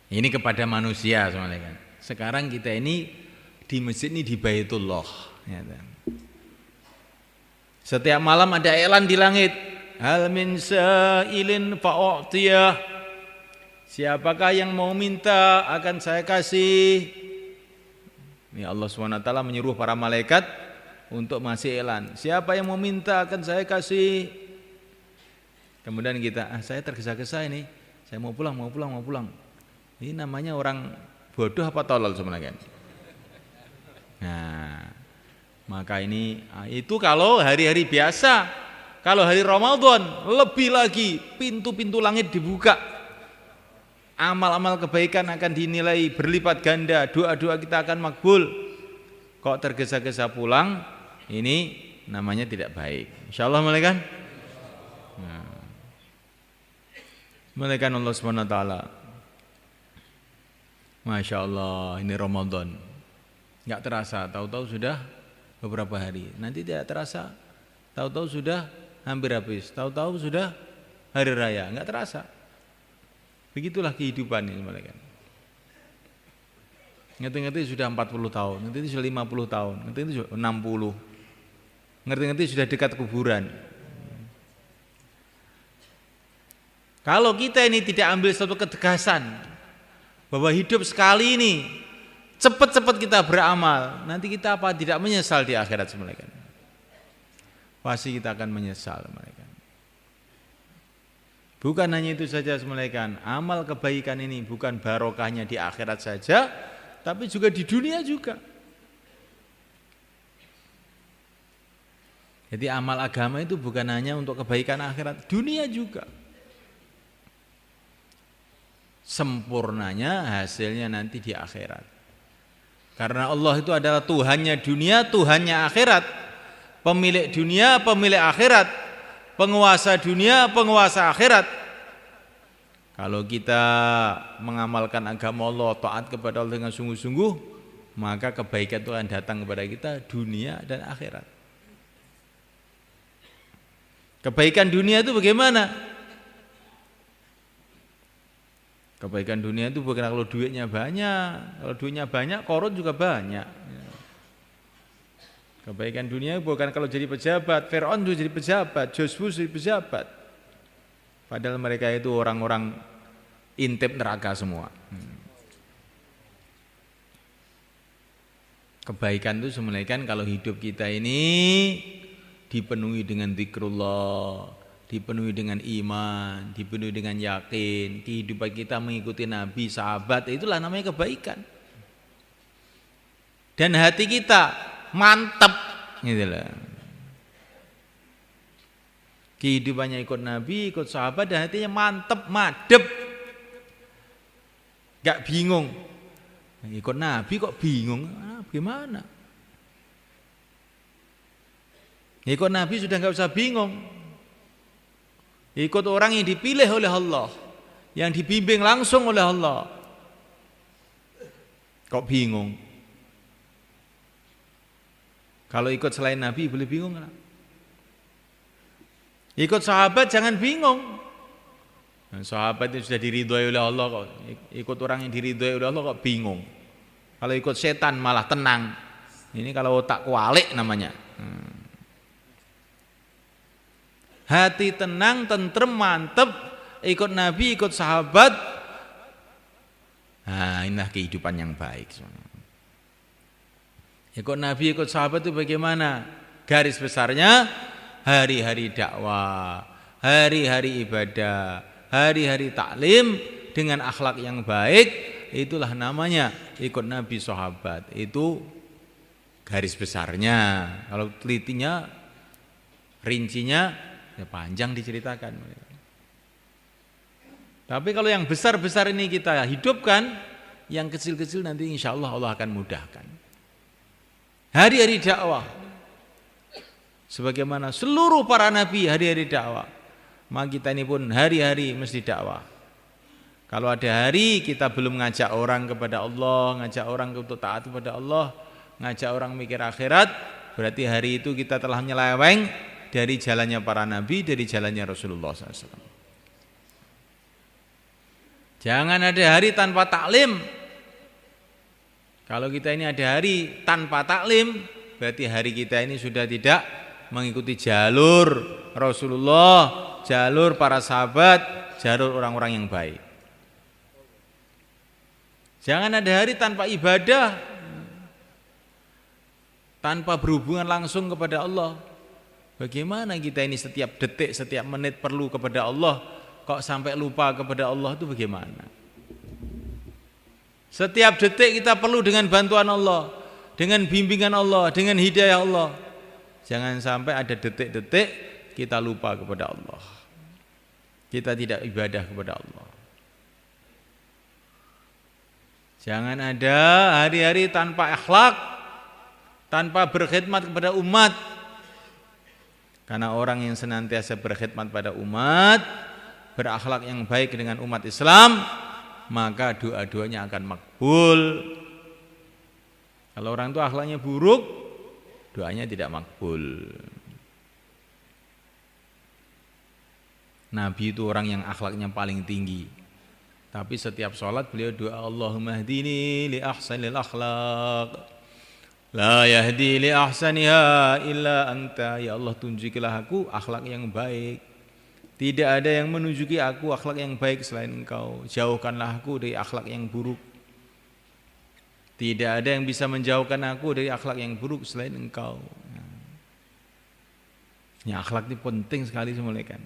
ini kepada manusia semuanya kan. Sekarang kita ini di masjid ini di Baitullah. Ya, setiap malam ada iklan di langit. Hal min sa'ilin fa'u'tiyah. Siapakah yang mau minta akan saya kasih. Ini Allah SWT menyuruh para malaikat untuk masih iklan. Siapa yang mau minta akan saya kasih. Kemudian kita, saya tergesa-gesa ini. Saya mau pulang. Ini namanya orang bodoh apa tolol sebenarnya. Nah, maka ini itu kalau hari-hari biasa. Kalau hari Ramadan lebih lagi, pintu-pintu langit dibuka. Amal-amal kebaikan akan dinilai berlipat ganda, doa-doa kita akan makbul. Kok tergesa-gesa pulang, ini namanya tidak baik. Insyaallah mulai kan? Nah. Mulai kan Allah SWT. Masya Allah, ini Ramadan. Enggak terasa, tahu-tahu sudah beberapa hari. Nanti tidak terasa, tahu-tahu sudah hampir habis. Tahu-tahu sudah hari raya, enggak terasa. Begitulah kehidupan ini mereka. Ngerti-ngerti sudah 40 tahun, ngerti sudah 50 tahun, ngerti sudah 60. Ngerti-ngerti sudah dekat kuburan. Kalau kita ini tidak ambil satu ketegasan bahwa hidup sekali ini cepat-cepat kita beramal, nanti kita apa tidak menyesal di akhirat semuanya. Pasti kita akan menyesal mereka. Bukan hanya itu saja semuanya, amal kebaikan ini bukan barokahnya di akhirat saja, tapi juga di dunia juga. Jadi amal agama itu bukan hanya untuk kebaikan akhirat, dunia juga. Sempurnanya hasilnya nanti di akhirat. Karena Allah itu adalah Tuhannya dunia, Tuhannya akhirat. Pemilik dunia, pemilik akhirat. Penguasa dunia, penguasa akhirat. Kalau kita mengamalkan agama Allah, taat kepada Allah dengan sungguh-sungguh, maka kebaikan itu akan datang kepada kita dunia dan akhirat. Kebaikan dunia itu bagaimana? Kebaikan dunia itu bukan kalau duitnya banyak. Kalau duitnya banyak, korun juga banyak. Kebaikan dunia bukan kalau jadi pejabat. Fir'aun juga jadi pejabat, Joshua jadi pejabat. Padahal mereka itu orang-orang intip neraka semua. Kebaikan itu sebenarnya kalau hidup kita ini dipenuhi dengan zikrullah, dipenuhi dengan iman, dipenuhi dengan yakin, kehidupan kita mengikuti Nabi, sahabat, itulah namanya kebaikan. Dan hati kita mantap gitu loh. Kehidupannya ikut Nabi, ikut sahabat, dan hatinya mantep, madep, gak bingung. Ikut Nabi kok bingung, gimana? Ikut Nabi sudah gak usah bingung. Ikut orang yang dipilih oleh Allah, yang dibimbing langsung oleh Allah, kok bingung? Kalau ikut selain Nabi boleh bingung kan? Ikut sahabat jangan bingung. Sahabat itu sudah diridhoi oleh Allah kok. Ikut orang yang diridhoi oleh Allah kok bingung. Kalau ikut setan malah tenang. Ini kalau otak kualik namanya. Hati tenang, tentrem, mantep, ikut Nabi, ikut sahabat. Nah, inilah kehidupan yang baik. Ikut Nabi, ikut sahabat itu bagaimana? Garis besarnya hari-hari dakwah, hari-hari ibadah, hari-hari taklim dengan akhlak yang baik, itulah namanya ikut Nabi sahabat. Itu garis besarnya. Kalau telitinya, rincinya ya panjang diceritakan. Tapi kalau yang besar-besar ini kita hidupkan, yang kecil-kecil nanti insya Allah Allah akan mudahkan. Hari-hari dakwah, sebagaimana seluruh para nabi hari-hari dakwah, maka kita ini pun hari-hari mesti dakwah. Kalau ada hari kita belum ngajak orang kepada Allah, ngajak orang untuk taat kepada Allah, ngajak orang mikir akhirat, berarti hari itu kita telah nyeleweng dari jalannya para nabi, dari jalannya Rasulullah SAW. Jangan ada hari tanpa taklim. Kalau kita ini ada hari tanpa taklim, berarti hari kita ini sudah tidak mengikuti jalur Rasulullah, jalur para sahabat, jalur orang-orang yang baik. Jangan ada hari tanpa ibadah, tanpa berhubungan langsung kepada Allah. Bagaimana kita ini setiap detik, setiap menit perlu kepada Allah, kok sampai lupa kepada Allah itu bagaimana? Setiap detik kita perlu dengan bantuan Allah, dengan bimbingan Allah, dengan hidayah Allah. Jangan sampai ada detik-detik kita lupa kepada Allah, kita tidak ibadah kepada Allah. Jangan ada hari-hari tanpa akhlak, tanpa berkhidmat kepada umat. Karena orang yang senantiasa berkhidmat pada umat, berakhlak yang baik dengan umat Islam, maka doa-doanya akan makbul. Kalau orang itu akhlaknya buruk, doanya tidak makbul. Nabi itu orang yang akhlaknya paling tinggi, tapi setiap sholat beliau doa, Allahumma hdini li ahsanil akhlaq, la yahdi li ahsaniha illa anta. Ya Allah, tunjukilah aku akhlak yang baik. Tidak ada yang menunjuki aku akhlak yang baik selain Engkau. Jauhkanlah aku dari akhlak yang buruk. Tidak ada yang bisa menjauhkan aku dari akhlak yang buruk selain Engkau. Ya, akhlak itu penting sekali semuanya kan.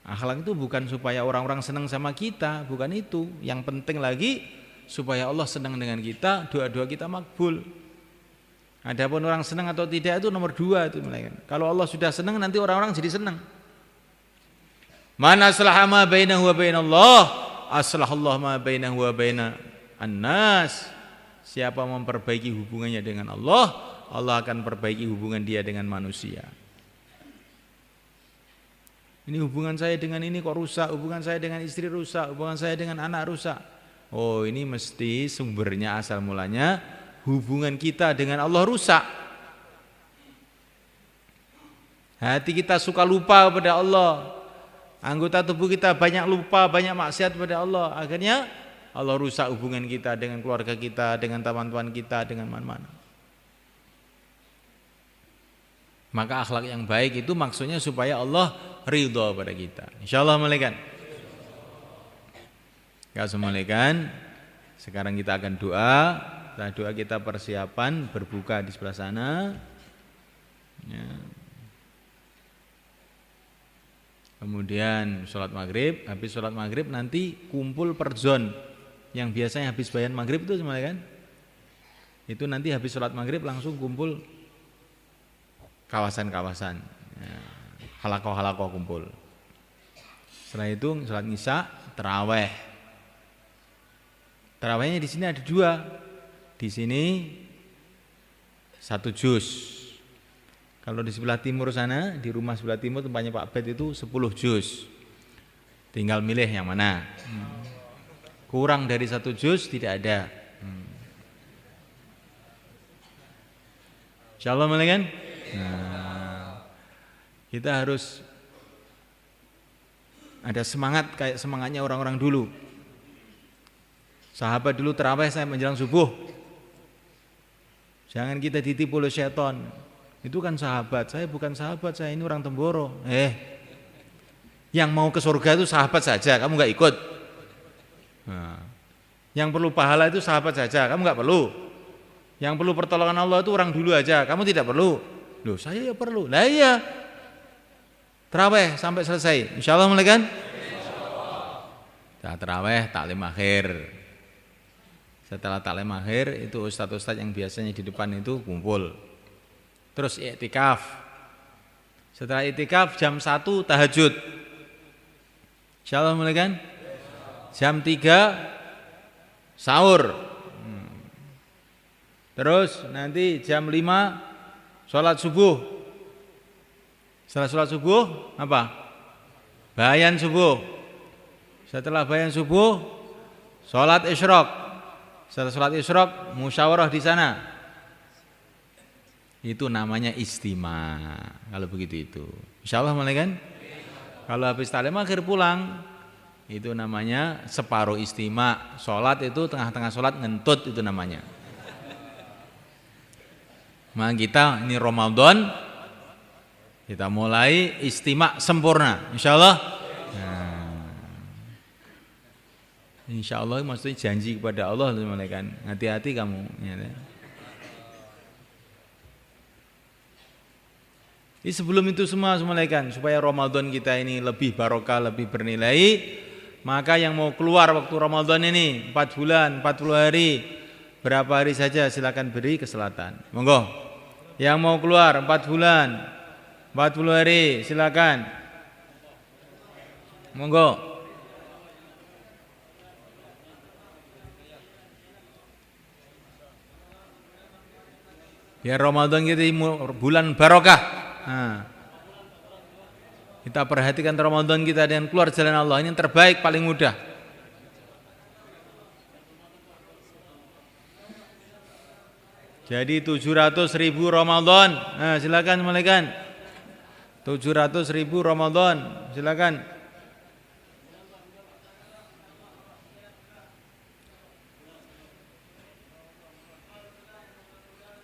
Akhlak itu bukan supaya orang-orang senang sama kita, bukan itu. Yang penting lagi supaya Allah senang dengan kita, doa-doa kita makbul. Adapun orang senang atau tidak itu nomor 2 itu malaikat. Kalau Allah sudah senang nanti orang-orang jadi senang. Man aslaha ma bainahu wa bainallah, aslahallahu ma bainahu wa bainan nas. Siapa memperbaiki hubungannya dengan Allah, Allah akan perbaiki hubungan dia dengan manusia. Ini hubungan saya dengan ini kok rusak, hubungan saya dengan istri rusak, hubungan saya dengan anak rusak. Oh, ini mesti sumbernya asal mulanya hubungan kita dengan Allah rusak. Hati kita suka lupa kepada Allah. Anggota tubuh kita banyak lupa, banyak maksiat kepada Allah. Akhirnya Allah rusak hubungan kita dengan keluarga kita, dengan teman-teman kita, dengan mana-mana. Maka akhlak yang baik itu maksudnya supaya Allah ridha pada kita. Insyaallah malaikat. Assalamualaikum. Sekarang kita akan doa. Setelah doa kita persiapan berbuka di sebelah sana. Ya. Kemudian sholat maghrib. Habis sholat maghrib nanti kumpul per zon. Yang biasanya habis bayan maghrib itu kan? Itu nanti habis sholat maghrib langsung kumpul kawasan-kawasan. Ya. Halakoh-halakoh kumpul. Setelah itu sholat isya, taraweh. Tarawehnya di sini ada 2. Di sini 1 juz. Kalau di sebelah timur sana, di rumah sebelah timur tempatnya Pak Bet itu 10 juz. Tinggal milih yang mana. Kurang dari 1 juz tidak ada. Insyaallah malaikat. Nah, kita harus ada semangat kayak semangatnya orang-orang dulu. Sahabat dulu tarawih saya menjelang subuh. Jangan kita ditipu oleh syaitan. Itu kan sahabat, saya bukan sahabat, saya ini orang Temboro. Yang mau ke surga itu sahabat saja, kamu enggak ikut. Nah, yang perlu pahala itu sahabat saja, kamu enggak perlu. Yang perlu pertolongan Allah itu orang dulu aja, kamu tidak perlu. Loh, saya ya perlu. Lah iya. Tarawih sampai selesai. Insyaallah malaikat. Insyaallah. Tarawih taklim akhir. Setelah taklim akhir itu ustaz-ustaz yang biasanya di depan itu kumpul. Terus i'tikaf. Setelah i'tikaf jam 1 tahajud. Insyaallah malaikat. Jam 3 sahur. Terus nanti jam 5 sholat subuh. Setelah sholat subuh apa? Bayan subuh. Setelah bayan subuh sholat isyraq. Setelah sholat isyraq musyawarah di sana. Itu namanya istima. Kalau begitu itu. Insyaallah malaikat. Kalau habis taklim akhir pulang itu namanya separuh istima. Sholat itu tengah-tengah sholat ngentut itu namanya. Maka kita ini Ramadan kita mulai istima sempurna insyaallah. Insyaallah maksudnya janji kepada Allah malaikat. Hati-hati kamu ya. Jadi sebelum itu semua malaikat supaya Ramadan kita ini lebih barokah, lebih bernilai, maka yang mau keluar waktu Ramadan ini 4 bulan, 40 hari, berapa hari saja silakan beri ke selatan. Monggo. Yang mau keluar 4 bulan 40 hari silakan. Monggo. Biar Ramadan kita bulan barokah. Nah. Kita perhatikan Ramadan kita dengan keluar jalan Allah. Ini yang terbaik, paling mudah. Jadi 700.000 Ramadan. Nah, silakan malaikat. 700.000 Ramadan. Silakan.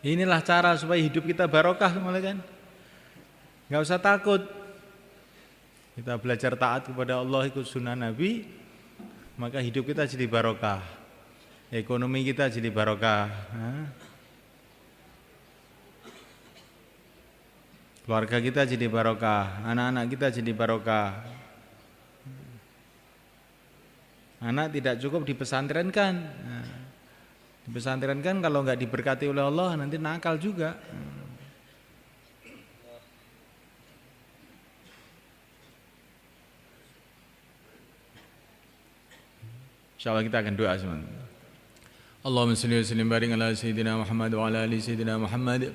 Inilah cara supaya hidup kita barokah, malaikat. Enggak usah takut. Kita belajar taat kepada Allah, ikut sunnah Nabi, maka hidup kita jadi barokah. Ekonomi kita jadi barokah. Keluarga kita jadi barokah, anak-anak kita jadi barokah. Anak tidak cukup dipesantrenkan. Di pesantren kan kalau nggak diberkati oleh Allah nanti nakal juga. Insyaallah kita akan doa semua. Allahumma shalli wa sallim barik ala sayyidina Muhammad wa ala ali sayyidina Muhammad.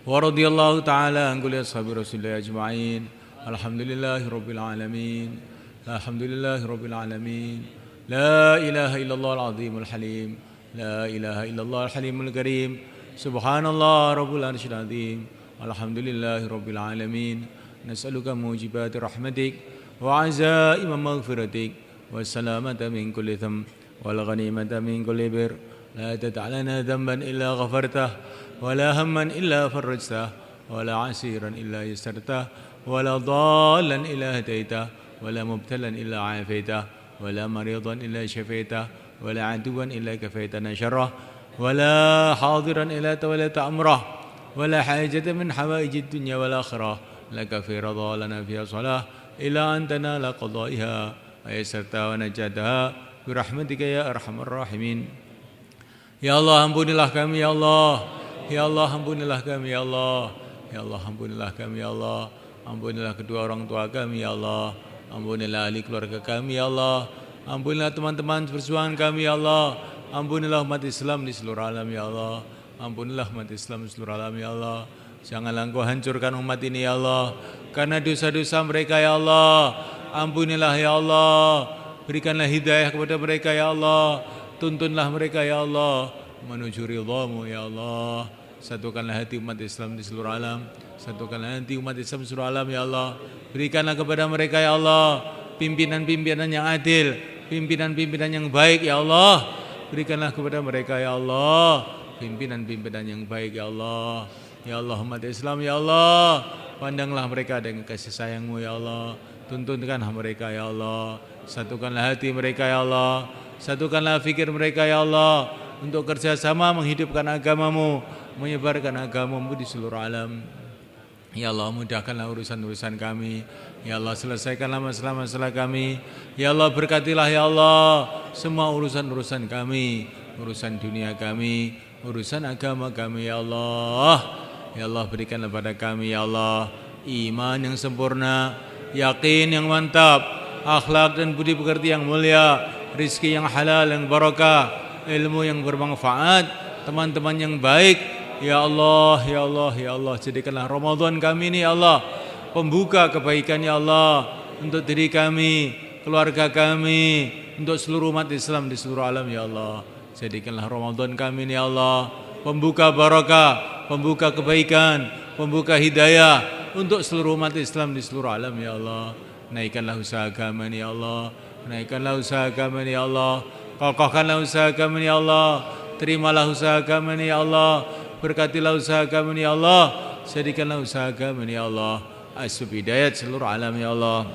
Wa radhiyallahu ta'ala an kulli ashabi Rasulillah ajma'in. Alhamdulillahi rabbil alamin. Alhamdulillahi rabbil alamin. La ilaha illallah al-azimul halim. La ilaha illallah al-halimul karim. Subhanallah rabbul arsyil azim. Alhamdulillahi rabbil alamin. Nas'aluka mujibati rahmatik wa azaima maghfiratik. والسلامة من كل ذنب والغنيمة من كل بر لا تدع لنا ذنبا إلا غفرته ولا هما إلا فرجته ولا عسيرا إلا يسرته ولا ضالا إلا هديته ولا مبتلا إلا عافيته ولا مريضا إلا شفيته ولا عدوا إلا كفيتنا شره ولا حاضرا إلا توليت أمره ولا حاجة من حوائج الدنيا والآخرة لك في رضا لنا فيها صلاة إلا أن تنال قضائها ayasarta wa najataha birahmatika ya arhamar rahimin. Ya Allah ampunilah kami ya Allah. Ya Allah ampunilah kami ya Allah. Ya Allah ampunilah kami ya Allah. Ampunilah kedua orang tua kami ya Allah. Ampunilah ahli keluarga kami ya Allah. Ampunilah teman-teman perjuangan kami ya Allah. Ampunilah umat Islam di seluruh alam ya Allah. Ampunilah umat Islam di seluruh alam ya Allah. Janganlah Engkau hancurkan umat ini ya Allah karena dosa-dosa mereka ya Allah. Ampunilah ya Allah, berikanlah hidayah kepada mereka ya Allah, tuntunlah mereka ya Allah menuju ridha-Mu ya Allah. Satukanlah hati umat Islam di seluruh alam, satukanlah hati umat Islam di seluruh alam ya Allah. Berikanlah kepada mereka ya Allah pimpinan-pimpinan yang adil, pimpinan-pimpinan yang baik ya Allah. Berikanlah kepada mereka ya Allah pimpinan-pimpinan yang baik ya Allah. Ya Allah umat Islam ya Allah, pandanglah mereka dengan kasih sayang-Mu ya Allah. Tuntunkanlah mereka ya Allah. Satukanlah hati mereka ya Allah. Satukanlah fikir mereka ya Allah untuk kerjasama menghidupkan agama-Mu, menyebarkan agama-Mu di seluruh alam. Ya Allah mudahkanlah urusan-urusan kami. Ya Allah selesaikanlah masalah-masalah kami. Ya Allah berkatilah ya Allah semua urusan-urusan kami, urusan dunia kami, urusan agama kami ya Allah. Ya Allah berikanlah pada kami ya Allah iman yang sempurna, yakin yang mantap, akhlak dan budi pekerti yang mulia, rizki yang halal yang barakah, ilmu yang bermanfaat, teman-teman yang baik. Ya Allah, ya Allah, ya Allah, jadikanlah Ramadan kami ini ya Allah pembuka kebaikan ya Allah untuk diri kami, keluarga kami, untuk seluruh umat Islam di seluruh alam ya Allah. Jadikanlah Ramadan kami ini ya Allah pembuka barakah, pembuka kebaikan, pembuka hidayah untuk seluruh umat Islam di seluruh alam ya Allah. Naikkanlah usaha kami ya Allah. Naikkanlah usaha kami ya Allah. Kokohkanlah usaha kami ya Allah. Terimalah usaha kami ya Allah. Berkatilah usaha kami ya Allah. Jadikanlah usaha kami ya Allah asbab hidayat seluruh alam ya Allah.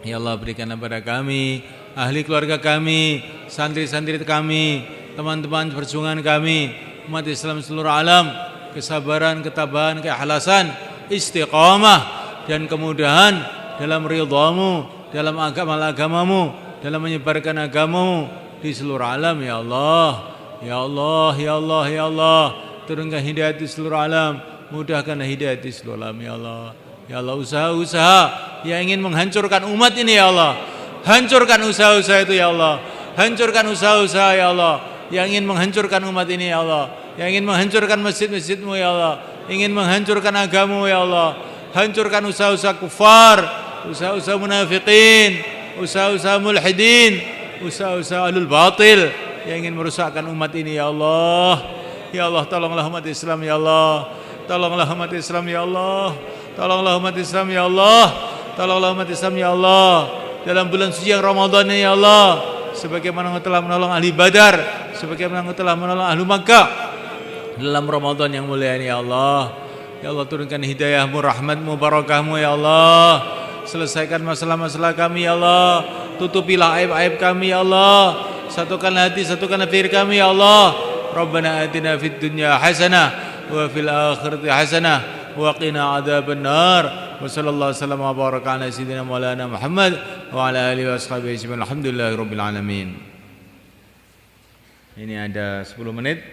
Ya Allah berikanlah pada kami, ahli keluarga kami, santri-santri kami, teman-teman perjuangan kami, umat Islam seluruh alam, kesabaran, ketabahan, keikhlasan, istiqamah dan kemudahan dalam ridha-Mu, dalam agama-Mu, dalam menyebarkan agama-Mu di seluruh alam ya Allah. Ya Allah, ya Allah, ya Allah, turunkan hidayah di seluruh alam, mudahkanlah hidayah di seluruh alam ya Allah. Ya Allah usaha-usaha yang ingin menghancurkan umat ini ya Allah, hancurkan usaha-usaha itu ya Allah. Hancurkan usaha-usaha ya Allah yang ingin menghancurkan umat ini ya Allah, yang ingin menghancurkan masjid-masjid-Mu ya Allah, ingin menghancurkan agama-Mu ya Allah. Hancurkan usaha-usaha kufar, usaha-usaha munafiqin, usaha-usaha mulhidin, usaha-usaha ahlul batil yang ingin merusakkan umat ini ya Allah. Ya Allah tolonglah umat Islam ya Allah. Tolonglah umat Islam ya Allah. Tolonglah umat Islam ya Allah. Tolonglah umat Islam ya Allah dalam bulan suci yang Ramadan ini ya Allah, sebagaimana Engkau telah menolong ahli Badar, sebagaimana Engkau telah menolong ahli Makkah dalam Ramadan yang mulia ini ya Allah. Ya Allah turunkan hidayah-Mu, rahmat-Mu, barakah-Mu ya Allah. Selesaikan masalah-masalah kami ya Allah. Tutupilah aib-aib kami ya Allah. Satukanlah hati, satukanlah fikir kami ya Allah. Rabbana atina fid dunya hasanah wa fil akhirati hasanah wa qina adzabannar. Wa sallallahu wasallam wa baraka ala sayyidina maulana Muhammad wa ala alihi wa ashabihi ajma'in. Alhamdulillahirabbil alamin. Ini ada 10 menit.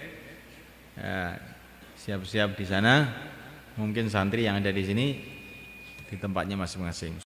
Siap-siap di sana. Mungkin santri yang ada di sini di tempatnya masing-masing.